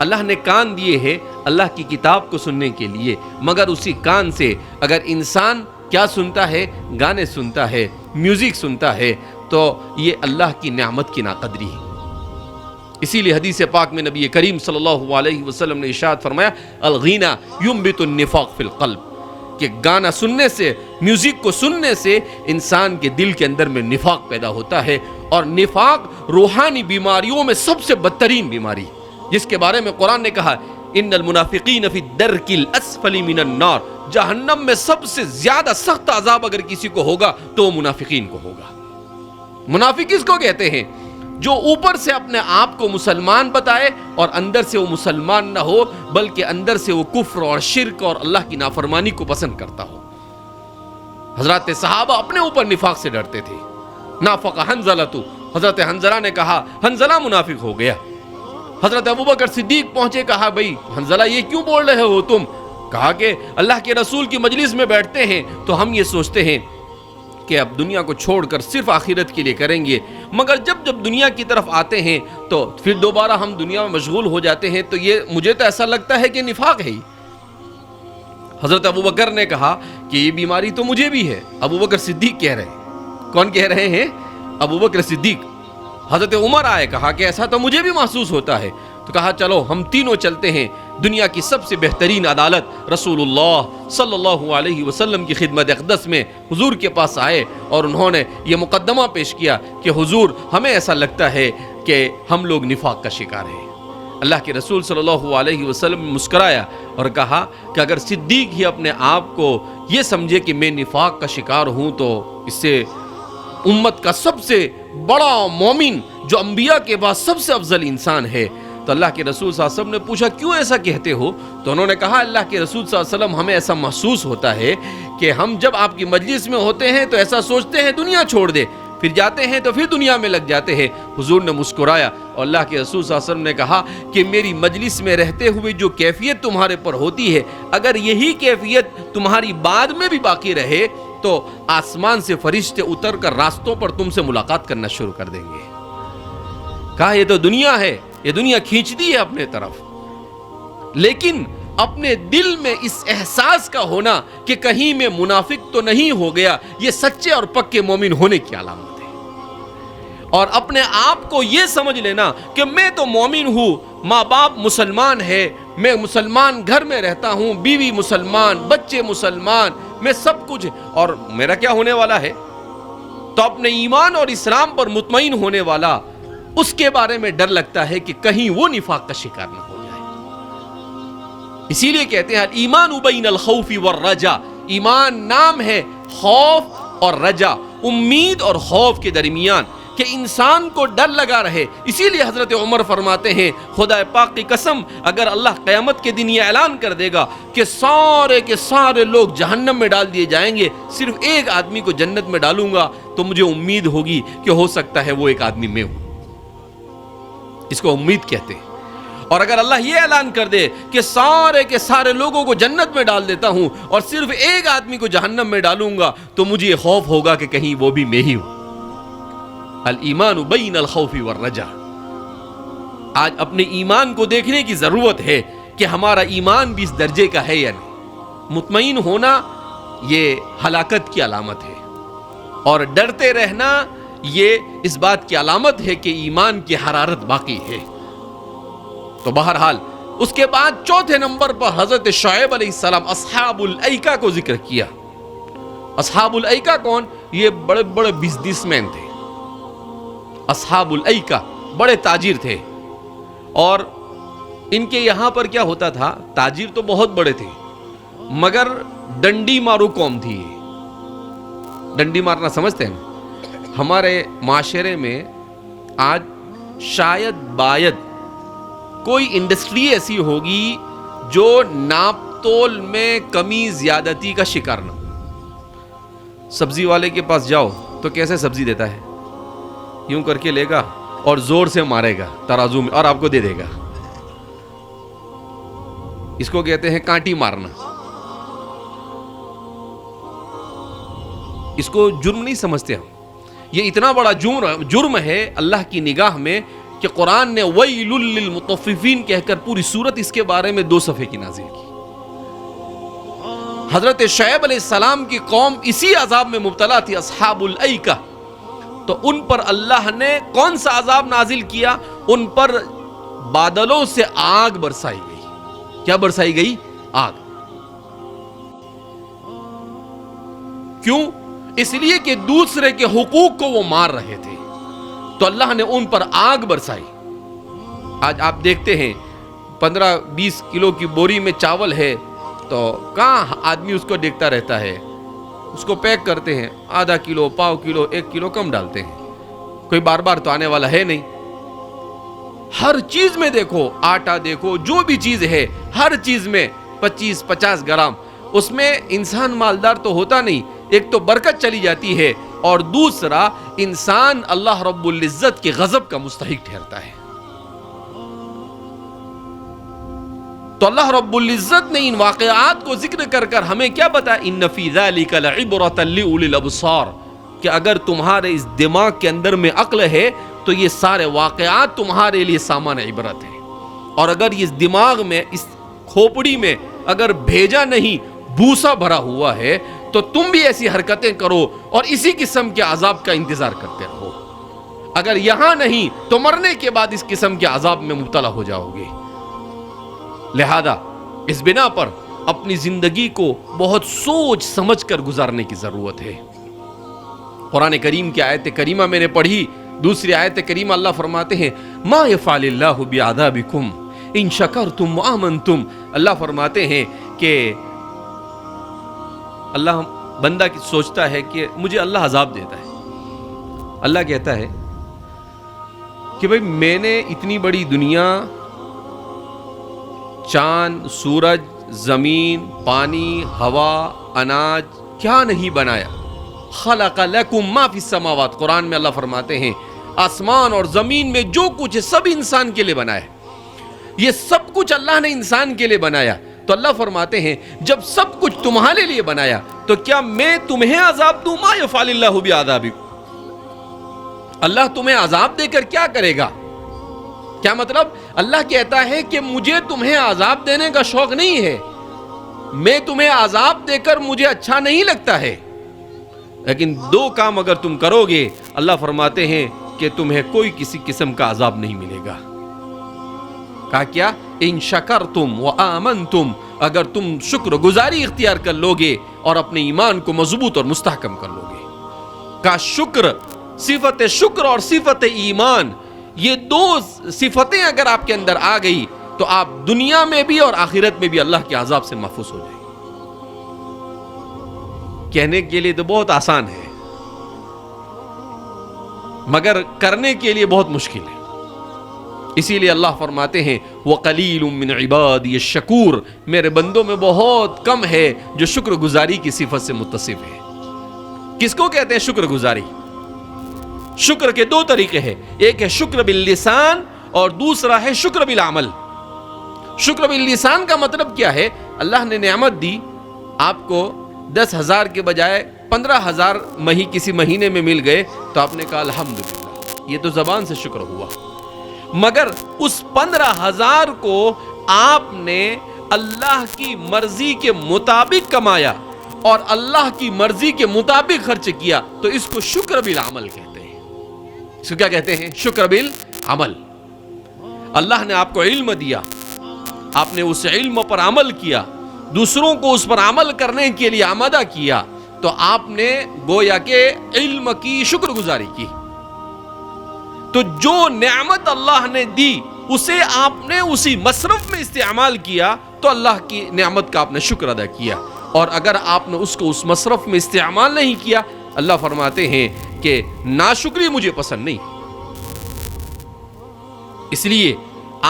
اللہ نے کان دیے ہیں اللہ کی کتاب کو سننے کے لیے، مگر اسی کان سے اگر انسان کیا سنتا ہے؟ گانے سنتا ہے، میوزک سنتا ہے، تو یہ اللہ کی نعمت کی ناقدری ہے. اسی لیے حدیث پاک میں نبی کریم صلی اللہ علیہ وسلم نے ارشاد فرمایا الغینا ینبت النفاق فی القلب، کہ گانا سننے سے، میوزک کو سننے سے انسان کے دل کے اندر میں نفاق پیدا ہوتا ہے، اور نفاق روحانی بیماریوں میں سب سے بدترین بیماری، جس کے بارے میں قرآن نے کہا ان المنافقین فی الدرک الاسفل من النار، جہنم میں سب سے زیادہ سخت عذاب اگر کسی کو ہوگا تو وہ منافقین کو ہوگا. منافق کس کو کہتے ہیں؟ جو اوپر سے اپنے آپ کو مسلمان بتائے اور اندر سے وہ مسلمان نہ ہو، بلکہ اندر سے وہ کفر اور شرک اور اللہ کی نافرمانی کو پسند کرتا ہو. حضرات صحابہ اپنے اوپر نفاق سے ڈرتے تھے. نافق حنظلہ، حضرت حنظلہ نے کہا حنظلہ منافق ہو گیا. حضرت ابوبکر صدیق پہنچے، کہا بھئی حنظلہ یہ کیوں بول رہے ہو تم؟ کہا کہ اللہ کے رسول کی مجلس میں بیٹھتے ہیں تو ہم یہ سوچتے ہیں کہ اب دنیا کو چھوڑ کر صرف آخرت کے لیے کریں گے، مگر جب دنیا کی طرف آتے ہیں تو پھر دوبارہ ہم دنیا میں مشغول ہو جاتے ہیں، تو یہ مجھے تو ایسا لگتا ہے کہ نفاق ہے. حضرت ابوبکر نے کہا کہ یہ بیماری تو مجھے بھی ہے. ابوبکر صدیق کہہ رہے ہیں. کون کہہ رہے ہیں؟ ابوبکر صدیق. حضرت عمر آئے، کہا کہ ایسا تو مجھے بھی محسوس ہوتا ہے. تو کہا چلو ہم تینوں چلتے ہیں دنیا کی سب سے بہترین عدالت رسول اللہ صلی اللہ علیہ وسلم کی خدمت اقدس میں حضور کے پاس آئے اور انہوں نے یہ مقدمہ پیش کیا کہ حضور ہمیں ایسا لگتا ہے کہ ہم لوگ نفاق کا شکار ہیں. اللہ کے رسول صلی اللہ علیہ وسلم مسکرایا اور کہا کہ اگر صدیق ہی اپنے آپ کو یہ سمجھے کہ میں نفاق کا شکار ہوں تو اس سے امت کا سب سے بڑا مومن جو انبیاء کے بعد سب سے افضل انسان ہے. تو اللہ کے رسول صلی اللہ علیہ وسلم نے پوچھا کیوں ایسا کہتے ہو؟ تو انہوں نے کہا اللہ کے رسول صلی اللہ علیہ وسلم ہمیں ایسا محسوس ہوتا ہے کہ ہم جب آپ کی مجلس میں ہوتے ہیں تو ایسا سوچتے ہیں دنیا چھوڑ دے، پھر جاتے ہیں تو پھر دنیا میں لگ جاتے ہیں. حضور نے مسکرایا اور اللہ کے رسول صلی اللہ علیہ وسلم نے کہا کہ میری مجلس میں رہتے ہوئے جو کیفیت تمہارے پر ہوتی ہے اگر یہی کیفیت تمہاری بعد میں بھی باقی رہے تو آسمان سے فرشتے اتر کر راستوں پر تم سے ملاقات کرنا شروع کر دیں گے. کہا یہ تو دنیا ہے، یہ دنیا کھینچتی ہے اپنے طرف، لیکن اپنے دل میں اس احساس کا ہونا کہ کہیں میں منافق تو نہیں ہو گیا، یہ سچے اور پکے مومن ہونے کی علامت ہے. اور اپنے آپ کو یہ سمجھ لینا کہ میں تو مومن ہوں، ماں باپ مسلمان ہے، میں مسلمان گھر میں رہتا ہوں، بیوی مسلمان، بچے مسلمان، میں سب کچھ، اور میرا کیا ہونے والا ہے؟ تو اپنے ایمان اور اسلام پر مطمئن ہونے والا اس کے بارے میں ڈر لگتا ہے کہ کہیں وہ نفاق کا شکار نہ ہو جائے۔ اسی لیے کہتے ہیں ایمان بین الخوف والرجا، ایمان نام ہے خوف اور رجا، امید اور خوف کے درمیان، کہ انسان کو ڈر لگا رہے۔ اسی لیے حضرت عمر فرماتے ہیں خدا پاک کی قسم اگر اللہ قیامت کے دن یہ اعلان کر دے گا کہ سارے کے سارے لوگ جہنم میں ڈال دیے جائیں گے، صرف ایک آدمی کو جنت میں ڈالوں گا، تو مجھے امید ہوگی کہ ہو سکتا ہے وہ ایک آدمی میں ہوں۔ اس کو امید کہتے ہیں۔ اور اگر اللہ یہ اعلان کر دے کہ سارے کے سارے لوگوں کو جنت میں ڈال دیتا ہوں اور صرف ایک آدمی کو جہنم میں ڈالوں گا، تو مجھے یہ خوف ہوگا کہ کہیں وہ بھی میں ہی ہوں۔ الایمان بین الخوف والرجا۔ آج اپنے ایمان کو دیکھنے کی ضرورت ہے کہ ہمارا ایمان بھی اس درجے کا ہے یا نہیں۔ مطمئن ہونا یہ ہلاکت کی علامت ہے، اور ڈرتے رہنا یہ اس بات کی علامت ہے کہ ایمان کی حرارت باقی ہے۔ تو بہرحال اس کے بعد چوتھے نمبر پر حضرت شعیب علیہ السلام اصحاب الایکہ کو ذکر کیا۔ اصحاب الایکہ کون؟ یہ بڑے بڑے بزنس مین تھے۔ اصحاب الایکہ بڑے تاجر تھے، اور ان کے یہاں پر کیا ہوتا تھا، تاجر تو بہت بڑے تھے مگر ڈنڈی مارو قوم تھی۔ ڈنڈی مارنا سمجھتے ہیں؟ ہمارے معاشرے میں آج شاید باید کوئی انڈسٹری ایسی ہوگی جو ناپ تول میں کمی زیادتی کا شکار نہ ہو۔ سبزی والے کے پاس جاؤ تو کیسے سبزی دیتا ہے؟ یوں کر کے لے گا اور زور سے مارے گا ترازو میں اور آپ کو دے دے گا۔ اس کو کہتے ہیں کانٹی مارنا۔ اس کو جرم نہیں سمجھتے ہم، یہ اتنا بڑا جرم ہے اللہ کی نگاہ میں کہ قرآن نے ویل للمطففین کہہ کر پوری سورت اس کے بارے میں 2 صفحے کی نازل کی۔ حضرت شعیب علیہ السلام کی قوم اسی عذاب میں مبتلا تھی، اصحاب الایکہ۔ تو ان پر اللہ نے کون سا عذاب نازل کیا؟ ان پر بادلوں سے آگ برسائی گئی۔ کیا برسائی گئی؟ آگ۔ کیوں؟ اس لیے کہ دوسرے کے حقوق کو وہ مار رہے تھے، تو اللہ نے ان پر آگ برسائی۔ آج آپ دیکھتے ہیں 15-20 کلو کی بوری میں چاول ہے تو کہاں آدمی اس کو دیکھتا رہتا ہے، اس کو پیک کرتے ہیں، آدھا کلو، پاؤ کلو، 1 کلو کم ڈالتے ہیں، کوئی بار بار تو آنے والا ہے نہیں۔ ہر چیز میں دیکھو، آٹا دیکھو، جو بھی چیز ہے ہر چیز میں 25-50 گرام، اس میں انسان مالدار تو ہوتا نہیں، ایک تو برکت چلی جاتی ہے، اور دوسرا انسان اللہ رب العزت کے غضب کا مستحق ٹھہرتا ہے۔ تو اللہ رب العزت نے ان واقعات کو ذکر کر کر ہمیں کیا بتایا؟ ان فی ذلک لعبرۃ لأولی الابصار، کہ اگر تمہارے اس دماغ کے اندر میں عقل ہے تو یہ سارے واقعات تمہارے لیے سامان عبرت ہے، اور اگر اس دماغ میں، اس کھوپڑی میں اگر بھیجا نہیں، بھوسا بھرا ہوا ہے، تو تم بھی ایسی حرکتیں کرو اور اسی قسم کے عذاب کا انتظار کرتے رہو۔ اگر یہاں نہیں تو مرنے کے بعد اس قسم کے عذاب میں مبتلا ہو جاؤ گے۔ لہذا اس بنا پر اپنی زندگی کو بہت سوچ سمجھ کر گزارنے کی ضرورت ہے۔ قرآن کریم کی آیت کریمہ میں نے پڑھی، دوسری آیت کریمہ اللہ فرماتے ہیں ما یفعل اللہ بعذابکم ان شکرتم وآمنتم۔ اللہ فرماتے ہیں کہ اللہ بندہ سوچتا ہے کہ مجھے اللہ عذاب دیتا ہے، اللہ کہتا ہے کہ بھئی میں نے اتنی بڑی دنیا، چاند، سورج، زمین، پانی، ہوا، اناج کیا نہیں بنایا؟ خلق لکم ما فی السماوات، قرآن میں اللہ فرماتے ہیں آسمان اور زمین میں جو کچھ ہے سب انسان کے لیے بنایا ہے۔ یہ سب کچھ اللہ نے انسان کے لیے بنایا، تو اللہ فرماتے ہیں جب سب کچھ تمہارے لیے بنایا تو کیا میں تمہیں عذاب دوں؟ ما یفعل اللہ بعذابکم، اللہ تمہیں عذاب دے کر کیا کرے گا؟ کیا مطلب؟ اللہ کہتا ہے کہ مجھے تمہیں عذاب دینے کا شوق نہیں ہے، میں تمہیں عذاب دے کر مجھے اچھا نہیں لگتا ہے، لیکن 2 کام اگر تم کرو گے، اللہ فرماتے ہیں کہ تمہیں کوئی کسی قسم کا عذاب نہیں ملے گا. کہا کیا؟ ان شکرتم وآمنتم، اگر تم شکر گزاری اختیار کر لوگے اور اپنے ایمان کو مضبوط اور مستحکم کر لوگے. کہا شکر، صفت شکر اور صفت ایمان، یہ دو صفتیں اگر آپ کے اندر آ گئی تو آپ دنیا میں بھی اور آخرت میں بھی اللہ کے عذاب سے محفوظ ہو جائیں. کہنے کے لیے تو بہت آسان ہے مگر کرنے کے لیے بہت مشکل ہے. اسی لیے اللہ فرماتے ہیں وَقَلِيلٌ مِّنْ عِبَادِيَ الشَّكُورُ، میرے بندوں میں بہت کم ہے جو شکر گزاری کی صفت سے متصف ہے. کس کو کہتے ہیں شکر گزاری؟ شکر کے دو طریقے ہیں، ایک ہے شکر باللسان اور دوسرا ہے شکر بالعمل. شکر باللسان کا مطلب کیا ہے؟ اللہ نے نعمت دی آپ کو، 10,000 کے بجائے 15,000 کسی مہینے میں مل گئے تو آپ نے کہا الحمدللہ، یہ تو زبان سے شکر ہوا. مگر اس 15,000 کو آپ نے اللہ کی مرضی کے مطابق کمایا اور اللہ کی مرضی کے مطابق خرچ کیا تو اس کو شکر بالعمل کہتے ہیں. اس کو کیا کہتے ہیں؟ شکر بالعمل. اللہ نے آپ کو علم دیا، آپ نے اس علم پر عمل کیا، دوسروں کو اس پر عمل کرنے کے لیے آمادہ کیا تو آپ نے گویا کہ علم کی شکر گزاری کی. تو جو نعمت اللہ نے دی اسے آپ نے اسی مصرف میں استعمال کیا تو اللہ کی نعمت کا آپ نے شکر ادا کیا. اور اگر آپ نے اس کو اس مصرف میں استعمال نہیں کیا، اللہ فرماتے ہیں کہ ناشکری مجھے پسند نہیں. اس لیے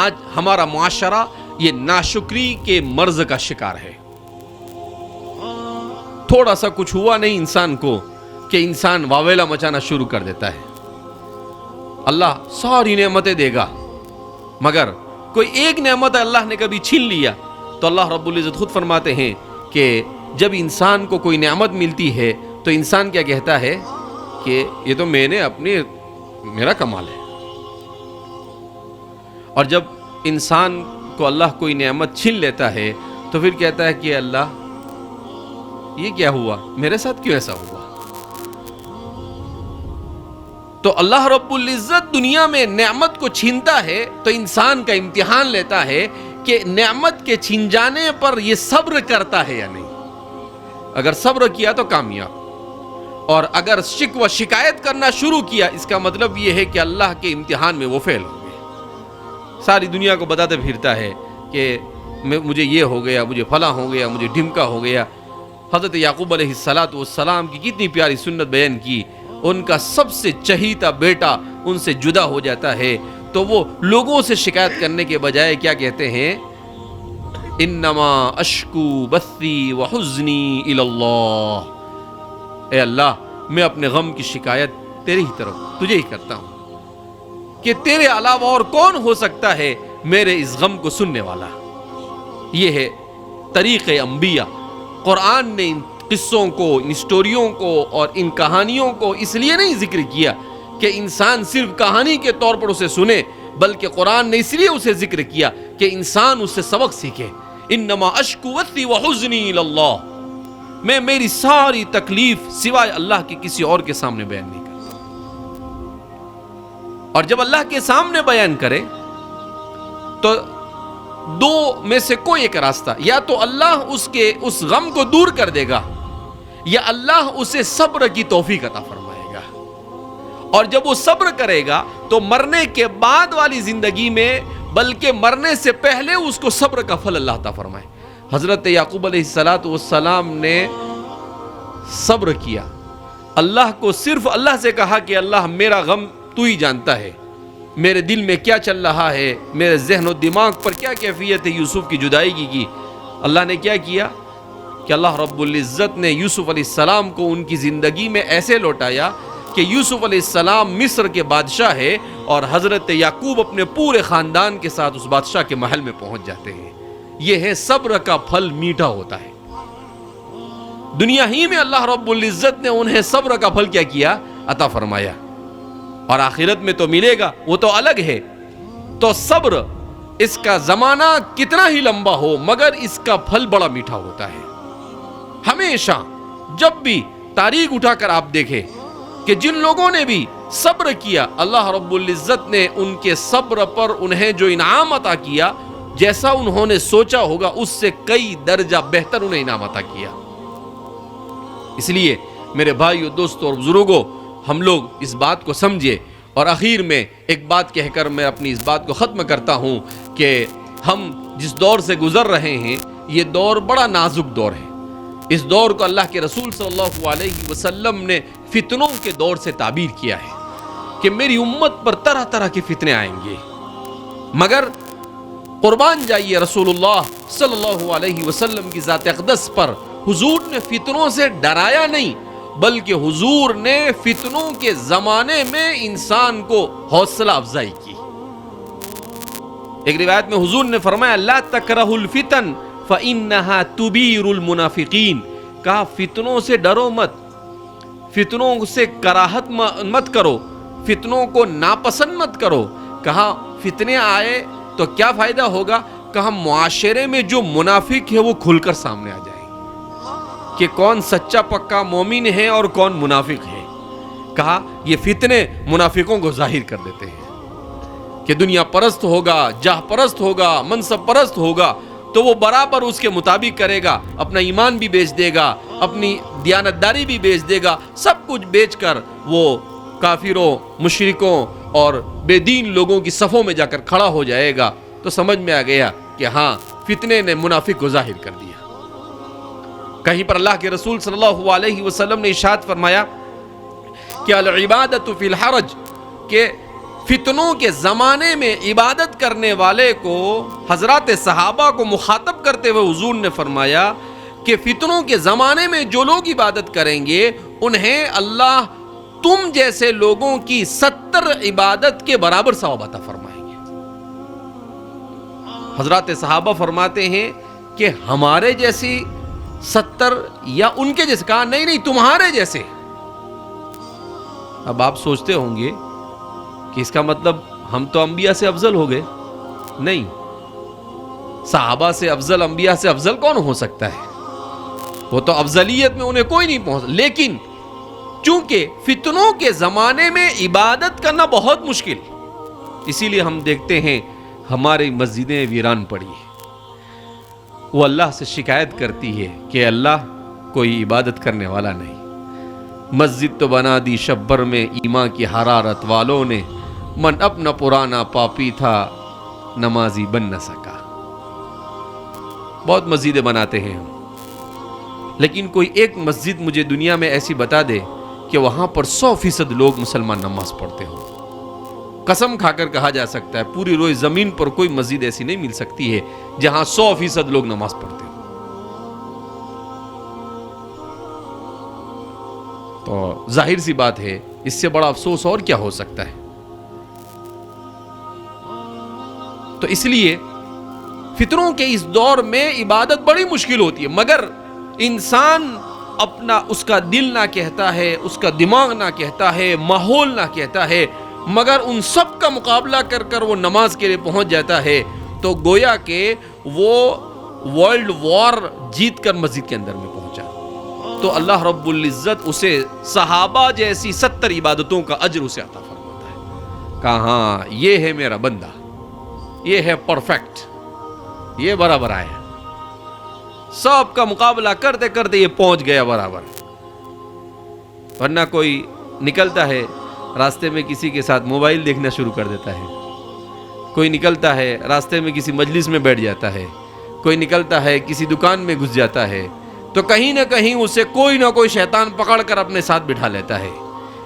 آج ہمارا معاشرہ یہ ناشکری کے مرض کا شکار ہے. تھوڑا سا کچھ ہوا نہیں انسان کو کہ انسان واویلا مچانا شروع کر دیتا ہے. اللہ ساری نعمتیں دے گا مگر کوئی ایک نعمت اللہ نے کبھی چھین لیا تو اللہ رب العزت خود فرماتے ہیں کہ جب انسان کو کوئی نعمت ملتی ہے تو انسان کیا کہتا ہے کہ یہ تو میں نے میرا کمال ہے. اور جب انسان کو اللہ کوئی نعمت چھین لیتا ہے تو پھر کہتا ہے کہ اللہ یہ کیا ہوا، میرے ساتھ کیوں ایسا ہوا. تو اللہ رب العزت دنیا میں نعمت کو چھینتا ہے تو انسان کا امتحان لیتا ہے کہ نعمت کے چھین جانے پر یہ صبر کرتا ہے یا نہیں. اگر صبر کیا تو کامیاب، اور اگر شکوہ شکایت کرنا شروع کیا اس کا مطلب یہ ہے کہ اللہ کے امتحان میں وہ فیل ہو گئے. ساری دنیا کو بتاتے پھرتا ہے کہ مجھے یہ ہو گیا، مجھے فلاں ہو گیا، مجھے ڈھمکا ہو گیا. حضرت یعقوب علیہ السلام کی کتنی پیاری سنت بیان کی. ان کا سب سے چہیتا بیٹا ان سے جدا ہو جاتا ہے تو وہ لوگوں سے شکایت کرنے کے بجائے کیا کہتے ہیں؟ انما اشکو بثی وحزنی الی اللہ. اے اللہ، میں اپنے غم کی شکایت تیرے ہی طرف تجھے ہی کرتا ہوں کہ تیرے علاوہ اور کون ہو سکتا ہے میرے اس غم کو سننے والا. یہ ہے طریق انبیاء. قرآن نے ان قصوں کو، ان سٹوریوں کو اور ان کہانیوں کو اس لیے نہیں ذکر کیا کہ انسان صرف کہانی کے طور پر اسے سنے، بلکہ قرآن نے اس لیے اسے ذکر کیا کہ انسان اس سے سبق سیکھے. انما اشکو بثی وحزنی الی اللہ، میں میری ساری تکلیف سوائے اللہ کے کسی اور کے سامنے بیان نہیں کرتا. اور جب اللہ کے سامنے بیان کرے تو دو میں سے کوئی ایک راستہ، یا تو اللہ اس غم کو دور کر دے گا یا اللہ اسے صبر کی توفیق عطا فرمائے گا. اور جب وہ صبر کرے گا تو مرنے کے بعد والی زندگی میں بلکہ مرنے سے پہلے اس کو صبر کا پھل اللہ عطا فرمائے. حضرت یعقوب علیہ السلام نے صبر کیا. اللہ کو صرف اللہ سے کہا کہ اللہ میرا غم تو ہی جانتا ہے، میرے دل میں کیا چل رہا ہے، میرے ذہن و دماغ پر کیا کیفیت ہے یوسف کی جدائی کی. اللہ نے کیا کیا کہ اللہ رب العزت نے یوسف علیہ السلام کو ان کی زندگی میں ایسے لوٹایا کہ یوسف علیہ السلام مصر کے بادشاہ ہے اور حضرت یعقوب اپنے پورے خاندان کے ساتھ اس بادشاہ کے محل میں پہنچ جاتے ہیں. یہ ہے صبر کا پھل میٹھا ہوتا ہے. دنیا ہی میں اللہ رب العزت نے انہیں صبر کا پھل کیا کیا؟ عطا فرمایا. اور آخرت میں تو ملے گا، وہ تو الگ ہے. تو صبر، اس کا زمانہ کتنا ہی لمبا ہو مگر اس کا پھل بڑا میٹھا ہوتا ہے. ہمیشہ جب بھی تاریخ اٹھا کر آپ دیکھیں کہ جن لوگوں نے بھی صبر کیا، اللہ رب العزت نے ان کے صبر پر انہیں جو انعام عطا کیا، جیسا انہوں نے سوچا ہوگا اس سے کئی درجہ بہتر انہیں انعام عطا کیا۔ اس لیے میرے بھائیو، دوستو اور بزرگوں، ہم لوگ اس بات کو سمجھے، اور اخیر میں ایک بات کہہ کر میں اپنی اس بات کو ختم کرتا ہوں کہ ہم جس دور سے گزر رہے ہیں یہ دور بڑا نازک دور ہے۔ اس دور کو اللہ کے رسول صلی اللہ علیہ وسلم نے فتنوں کے دور سے تعبیر کیا ہے کہ میری امت پر طرح طرح کے فتنے آئیں گے، مگر قربان جائیے رسول اللہ صلی اللہ علیہ وسلم کی ذات اقدس پر، حضور نے فتنوں سے ڈرایا نہیں، بلکہ حضور نے فتنوں کے زمانے میں انسان کو حوصلہ افزائی کی۔ ایک روایت میں حضور نے فرمایا لا تکرہوا الفتن فإنها تبیر المنافقین، کہا فتنوں سے ڈرو مت، فتنوں سے کراہت مت کرو، فتنوں کو ناپسند مت کرو۔ کہا فتنے آئے تو کیا فائدہ ہوگا؟ کہا معاشرے میں جو منافق ہے وہ کھل کر سامنے آ جائے کہ کون سچا پکا مومن ہے اور کون منافق ہے۔ کہا یہ فتنے منافقوں کو ظاہر کر دیتے ہیں کہ دنیا پرست ہوگا، جاہ پرست ہوگا، منصب پرست ہوگا تو وہ برابر اس کے مطابق کرے گا، اپنا ایمان بھی بیچ دے گا، اپنی دیانتداری بھی بیچ دے گا، سب کچھ بیچ کر وہ کافروں، مشرکوں اور بے دین لوگوں کی صفوں میں جا کر کھڑا ہو جائے گا۔ تو سمجھ میں آ گیا کہ ہاں فتنے نے منافق کو ظاہر کر دیا۔ کہیں پر اللہ کے رسول صلی اللہ علیہ وسلم نے ارشاد فرمایا کہ العبادۃ فی الحرج، کہ فتنوں کے زمانے میں عبادت کرنے والے کو، حضرات صحابہ کو مخاطب کرتے ہوئے حضور نے فرمایا کہ فتنوں کے زمانے میں جو لوگ عبادت کریں گے انہیں اللہ تم جیسے لوگوں کی 70 عبادت کے برابر ثواب عطا فرمائیں گے۔ حضرات صحابہ فرماتے ہیں کہ ہمارے جیسی 70 یا ان کے جیسے؟ کہا نہیں تمہارے جیسے۔ اب آپ سوچتے ہوں گے کہ اس کا مطلب ہم تو انبیاء سے افضل ہو گئے؟ نہیں، صحابہ سے افضل، انبیاء سے افضل کون ہو سکتا ہے؟ وہ تو افضلیت میں انہیں کوئی نہیں پہنچ، لیکن چونکہ فتنوں کے زمانے میں عبادت کرنا بہت مشکل، اسی لیے ہم دیکھتے ہیں ہماری مسجدیں ویران پڑی ہیں۔ وہ اللہ سے شکایت کرتی ہے کہ اللہ کوئی عبادت کرنے والا نہیں، مسجد تو بنا دی شبر میں ایمان کی حرارت والوں نے، من اپنا پرانا پاپی تھا نمازی بن نہ سکا۔ بہت مسجدیں بناتے ہیں ہم، لیکن کوئی ایک مسجد مجھے دنیا میں ایسی بتا دے کہ وہاں پر 100% لوگ مسلمان نماز پڑھتے ہوں۔ قسم کھا کر کہا جا سکتا ہے پوری روئے زمین پر کوئی مسجد ایسی نہیں مل سکتی ہے جہاں 100% لوگ نماز پڑھتے ہوں۔ تو ظاہر سی بات ہے، اس سے بڑا افسوس اور کیا ہو سکتا ہے؟ تو اس لیے فتنوں کے اس دور میں عبادت بڑی مشکل ہوتی ہے، مگر انسان اپنا، اس کا دل نہ کہتا ہے، اس کا دماغ نہ کہتا ہے، ماحول نہ کہتا ہے، مگر ان سب کا مقابلہ کر کر وہ نماز کے لیے پہنچ جاتا ہے، تو گویا کہ وہ ورلڈ وار جیت کر مسجد کے اندر میں پہنچا۔ تو اللہ رب العزت اسے صحابہ جیسی 70 عبادتوں کا اجر اسے عطا فرماتا ہے۔ کہا ہاں یہ ہے میرا بندہ، یہ ہے پرفیکٹ، یہ برابر آیا، سب کا مقابلہ کرتے کرتے یہ پہنچ گیا برابر۔ ورنہ کوئی نکلتا ہے راستے میں کسی کے ساتھ موبائل دیکھنا شروع کر دیتا ہے، کوئی نکلتا ہے راستے میں کسی مجلس میں بیٹھ جاتا ہے، کوئی نکلتا ہے کسی دکان میں گھس جاتا ہے، تو کہیں نہ کہیں اسے کوئی نہ کوئی شیطان پکڑ کر اپنے ساتھ بٹھا لیتا ہے،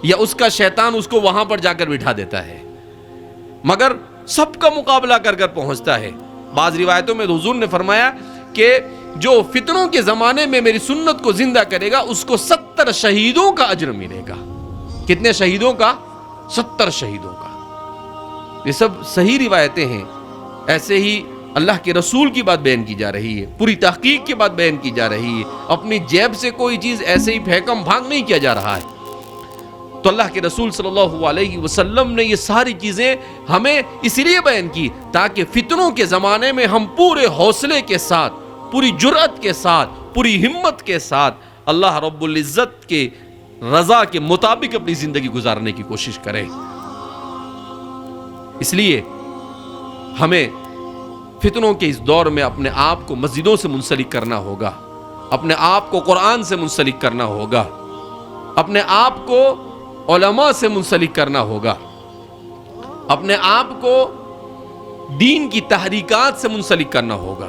یا اس کا شیطان اس کو وہاں پر جا کر بٹھا دیتا ہے، مگر سب کا مقابلہ کر کر پہنچتا ہے۔ بعض روایتوں میں حضور نے فرمایا کہ جو فتنوں کے زمانے میں میری سنت کو زندہ کرے گا اس کو 70 شہیدوں کا اجر ملے گا۔ کتنے شہیدوں کا؟ 70 شہیدوں کا۔ یہ سب صحیح روایتیں ہیں، ایسے ہی اللہ کے رسول کی بات بیان کی جا رہی ہے، پوری تحقیق کی بات بیان کی جا رہی ہے، اپنی جیب سے کوئی چیز ایسے ہی پھینکم بھانگ نہیں کیا جا رہا ہے۔ تو اللہ کے رسول صلی اللہ علیہ وسلم نے یہ ساری چیزیں ہمیں اس لیے بیان کی تاکہ فتنوں کے زمانے میں ہم پورے حوصلے کے ساتھ، پوری جرأت کے ساتھ، پوری ہمت کے ساتھ اللہ رب العزت کے رضا کے مطابق اپنی زندگی گزارنے کی کوشش کرے. اس لیے ہمیں فتنوں کے اس دور میں اپنے آپ کو مسجدوں سے منسلک کرنا ہوگا, اپنے آپ کو قرآن سے منسلک کرنا ہوگا, اپنے آپ کو علماء سے منسلک کرنا ہوگا, اپنے آپ کو دین کی تحریکات سے منسلک کرنا ہوگا.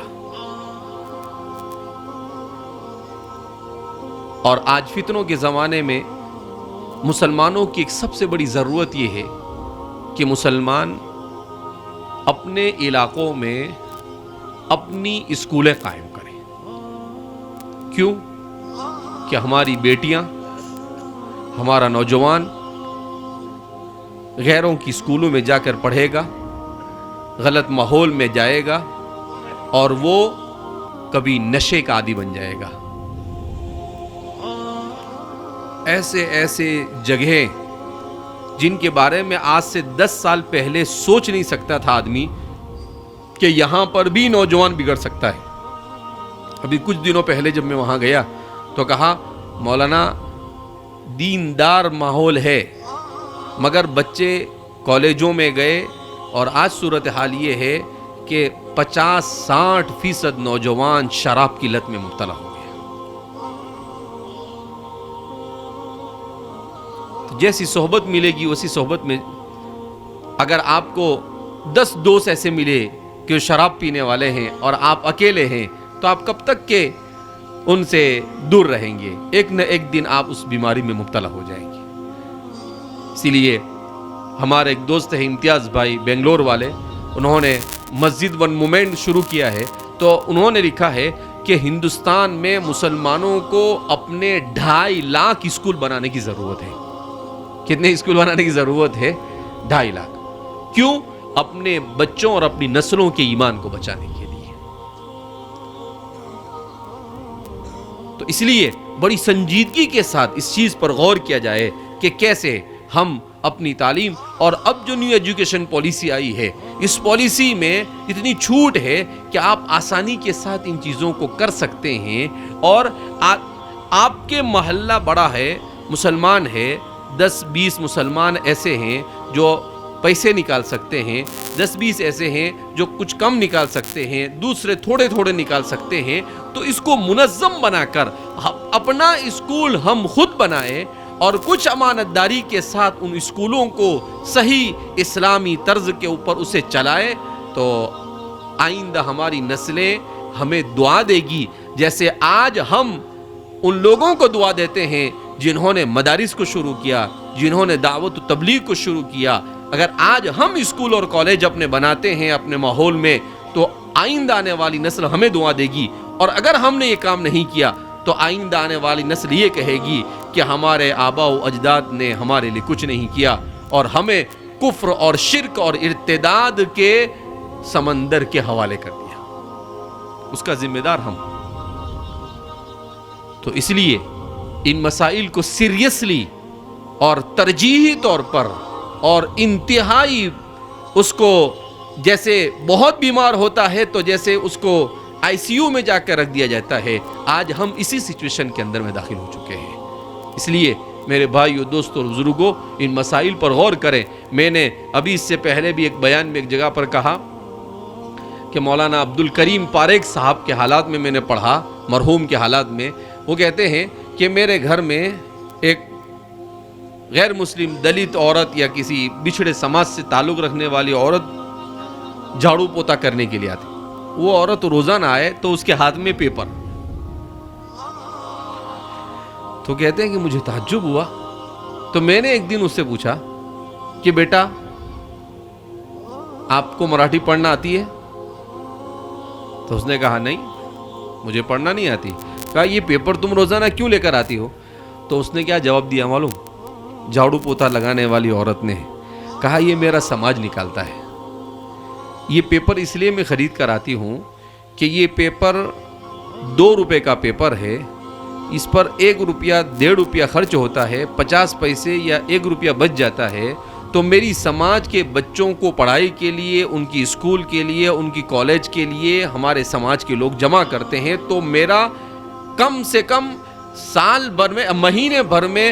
اور آج فتنوں کے زمانے میں مسلمانوں کی ایک سب سے بڑی ضرورت یہ ہے کہ مسلمان اپنے علاقوں میں اپنی اسکولیں قائم کریں. کیوں؟ کہ ہماری بیٹیاں, ہمارا نوجوان غیروں کی اسکولوں میں جا کر پڑھے گا, غلط ماحول میں جائے گا اور وہ کبھی نشے کا عادی بن جائے گا. ایسے ایسے جگہیں جن کے بارے میں آج سے 10 سال پہلے سوچ نہیں سکتا تھا آدمی کہ یہاں پر بھی نوجوان بگڑ سکتا ہے. ابھی کچھ دنوں پہلے جب میں وہاں گیا تو کہا مولانا دیندار ماحول ہے مگر بچے کالجوں میں گئے اور آج صورتحال یہ ہے کہ 50-60% نوجوان شراب کی لت میں مبتلا ہو گئے. جیسی صحبت ملے گی اسی صحبت میں اگر آپ کو 10 دوست ایسے ملے کہ وہ شراب پینے والے ہیں اور آپ اکیلے ہیں تو آپ کب تک کے ان سے دور رہیں گے؟ ایک نہ ایک دن آپ اس بیماری میں مبتلا ہو جائیں گے. اسی لیے ہمارے ایک دوست ہیں امتیاز بھائی بنگلور والے, انہوں نے مسجد ون مومنٹ شروع کیا ہے. تو انہوں نے لکھا ہے کہ ہندوستان میں مسلمانوں کو اپنے 2.5 لاکھ اسکول بنانے کی ضرورت ہے. کتنے اسکول بنانے کی ضرورت ہے؟ 2.5 لاکھ. کیوں؟ اپنے بچوں اور اپنی نسلوں کے ایمان کو بچانے کے لیے. تو اس لیے بڑی سنجیدگی کے ساتھ اس چیز پر غور کیا جائے کہ کیسے ہم اپنی تعلیم, اور اب جو نیو ایجوکیشن پالیسی آئی ہے اس پالیسی میں اتنی چھوٹ ہے کہ آپ آسانی کے ساتھ ان چیزوں کو کر سکتے ہیں. اور آپ کے محلہ بڑا ہے, مسلمان ہے, 10-20 مسلمان ایسے ہیں جو پیسے نکال سکتے ہیں, 10-20 ایسے ہیں جو کچھ کم نکال سکتے ہیں, دوسرے تھوڑے تھوڑے نکال سکتے ہیں. تو اس کو منظم بنا کر اپنا اسکول ہم خود بنائیں اور کچھ امانت داری کے ساتھ ان اسکولوں کو صحیح اسلامی طرز کے اوپر اسے چلائیں تو آئندہ ہماری نسلیں ہمیں دعا دے گی, جیسے آج ہم ان لوگوں کو دعا دیتے ہیں جنہوں نے مدارس کو شروع کیا, جنہوں نے دعوت و تبلیغ کو شروع کیا. اگر آج ہم اسکول اور کالج اپنے بناتے ہیں اپنے ماحول میں تو آئندہ آنے والی نسل ہمیں دعا دے گی. اور اگر ہم نے یہ کام نہیں کیا تو آئندہ آنے والی نسل یہ کہے گی کہ ہمارے آباء و اجداد نے ہمارے لیے کچھ نہیں کیا اور ہمیں کفر اور شرک اور ارتداد کے سمندر کے حوالے کر دیا. اس کا ذمہ دار ہم. تو اس لیے ان مسائل کو سیریسلی اور ترجیحی طور پر اور انتہائی اس کو, جیسے بہت بیمار ہوتا ہے تو جیسے اس کو ICU میں جا کر رکھ دیا جاتا ہے, آج ہم اسی سچویشن کے اندر میں داخل ہو چکے ہیں. اس لیے میرے بھائیو, دوستوں اور بزرگوں, ان مسائل پر غور کریں. میں نے ابھی اس سے پہلے بھی ایک بیان میں ایک جگہ پر کہا کہ مولانا عبد الکریم پاریک صاحب کے حالات میں نے پڑھا, مرحوم کے حالات میں. وہ کہتے ہیں کہ میرے گھر میں ایک غیر مسلم دلت عورت یا کسی بچھڑے سماج سے تعلق رکھنے والی عورت جھاڑو پوتا کرنے کے لیے آتی. وہ عورت روزانہ آئے تو اس کے ہاتھ میں پیپر. تو کہتے ہیں کہ مجھے تعجب ہوا. تو میں نے ایک دن اس سے پوچھا کہ بیٹا آپ کو مراٹھی پڑھنا آتی ہے؟ تو اس نے کہا نہیں, مجھے پڑھنا نہیں آتی. کہا یہ پیپر تم روزانہ کیوں لے کر آتی ہو؟ تو اس نے کیا جواب دیا معلوم؟ جھاڑو پوتا لگانے والی عورت نے کہا یہ میرا سماج نکالتا ہے. یہ پیپر اس لیے میں خرید کر آتی ہوں کہ یہ پیپر 2 روپے کا پیپر ہے, اس پر 1 روپیہ 1.5 روپیہ خرچ ہوتا ہے, 50 پیسے یا 1 روپیہ بچ جاتا ہے. تو میری سماج کے بچوں کو پڑھائی کے لیے, ان کی اسکول کے لیے, ان کی کالج کے لیے ہمارے سماج کے لوگ جمع کرتے ہیں. تو میرا کم سے کم سال بھر میں, مہینے بھر میں